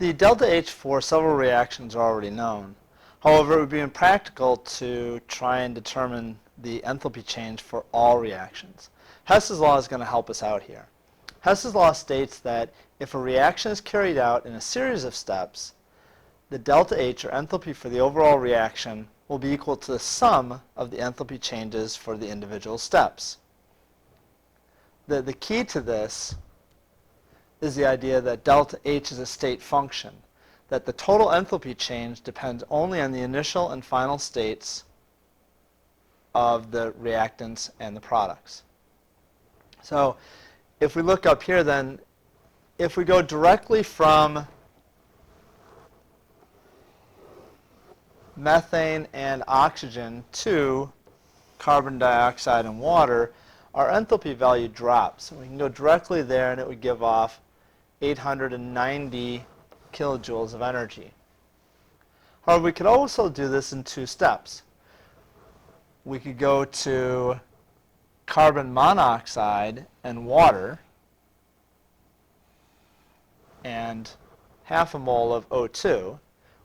The delta H for several reactions are already known. However, it would be impractical to try and determine the enthalpy change for all reactions. Hess's law is going to help us out here. Hess's law states that if a reaction is carried out in a series of steps, the delta H, or enthalpy for the overall reaction, will be equal to the sum of the enthalpy changes for the individual steps. The key to this is the idea that delta H is a state function, that the total enthalpy change depends only on the initial and final states of the reactants and the products. So if we look up here, then if we go directly from methane and oxygen to carbon dioxide and water, our enthalpy value drops. We can go directly there and it would give off 890 kilojoules of energy. However, we could also do this in two steps. We could go to carbon monoxide and water and half a mole of O2,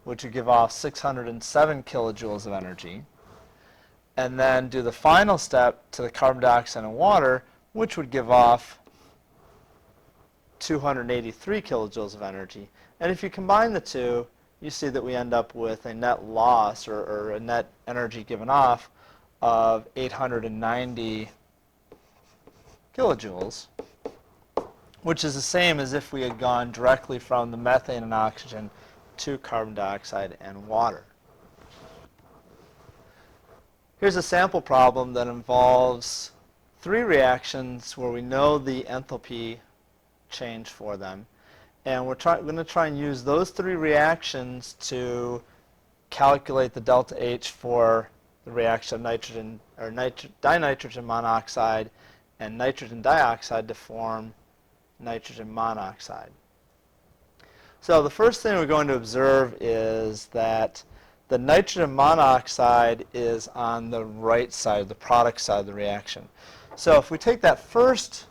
which would give off 607 kilojoules of energy, and then do the final step to the carbon dioxide and water, which would give off 283 kilojoules of energy. And if you combine the two, you see that we end up with a net loss, or a net energy given off, of 890 kilojoules, which is the same as if we had gone directly from the methane and oxygen to carbon dioxide and water. Here's a sample problem that involves three reactions where we know the enthalpy change for them. And we're going to try and use those three reactions to calculate the delta H for the reaction of nitrogen, or dinitrogen monoxide and nitrogen dioxide to form nitrogen monoxide. So the first thing we're going to observe is that the nitrogen monoxide is on the right side, the product side of the reaction. So if we take that first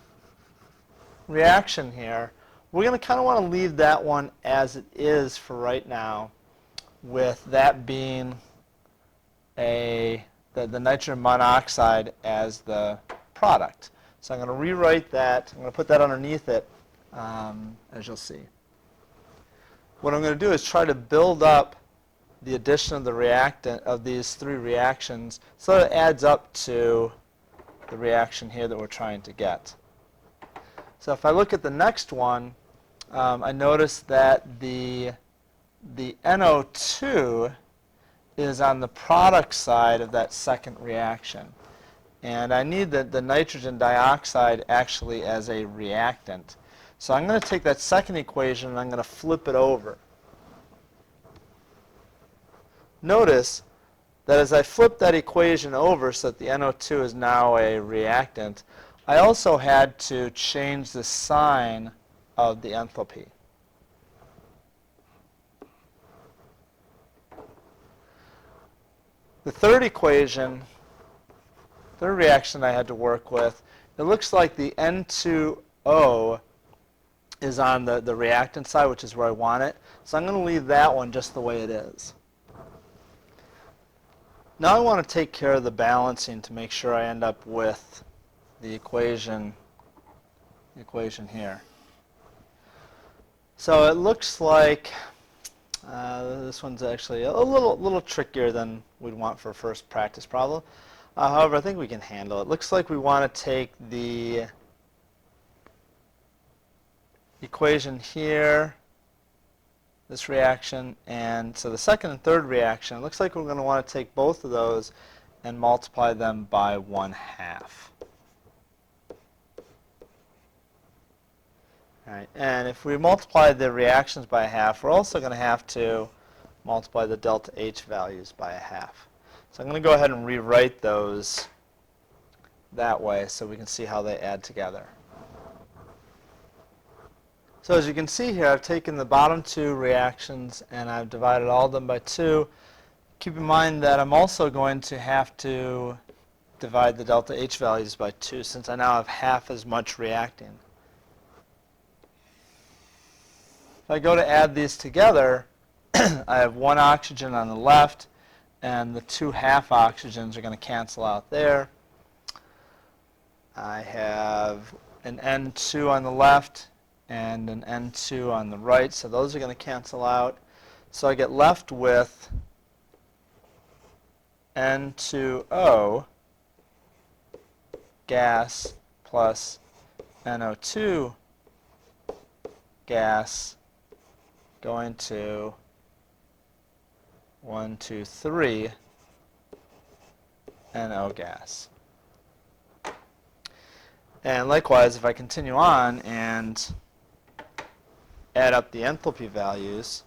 reaction here, we're going to kind of want to leave that one as it is for right now, with that being the nitrogen monoxide as the product. So I'm going to rewrite that. I'm going to put that underneath it, as you'll see. What I'm going to do is try to build up the addition of the reactant of these three reactions so that it adds up to the reaction here that we're trying to get. So if I look at the next one, I notice that the NO2 is on the product side of that second reaction. And I need the nitrogen dioxide actually as a reactant. So I'm going to take that second equation and I'm going to flip it over. Notice that as I flip that equation over so that the NO2 is now a reactant, I also had to change the sign of the enthalpy. The third equation, third reaction I had to work with, it looks like the N2O is on the reactant side, which is where I want it. So I'm going to leave that one just the way it is. Now I want to take care of the balancing to make sure I end up with the equation here. So it looks like this one's actually a little trickier than we'd want for a first practice problem. However, I think we can handle it. Looks like we want to take the equation here, this reaction, and so the second and third reaction, it looks like we're going to want to take both of those and multiply them by 1/2. All right, and if we multiply the reactions by 1/2, we're also going to have to multiply the delta H values by 1/2. So I'm going to go ahead and rewrite those that way so we can see how they add together. So as you can see here, I've taken the bottom two reactions and I've divided all of them by 2. Keep in mind that I'm also going to have to divide the delta H values by 2 since I now have half as much reacting. If I go to add these together, I have one oxygen on the left, and the two half oxygens are going to cancel out there. I have an N2 on the left and an N2 on the right, so those are going to cancel out. So I get left with N2O gas plus NO2 gas going to 1, 2, 3 NO gas. And likewise, if I continue on and add up the enthalpy values,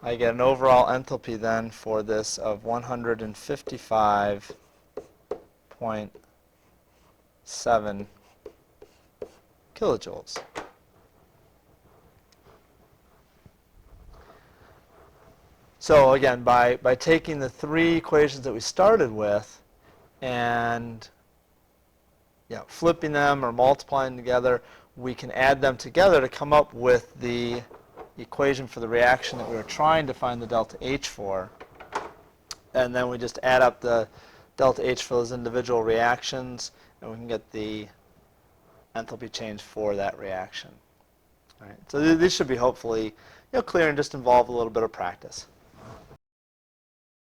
I get an overall enthalpy then for this of 155.7 kilojoules. So again, by taking the three equations that we started with and flipping them or multiplying together, we can add them together to come up with the equation for the reaction that we were trying to find the delta H for. And then we just add up the delta H for those individual reactions, and we can get the enthalpy change for that reaction. All right. So these should be hopefully clear and just involve a little bit of practice.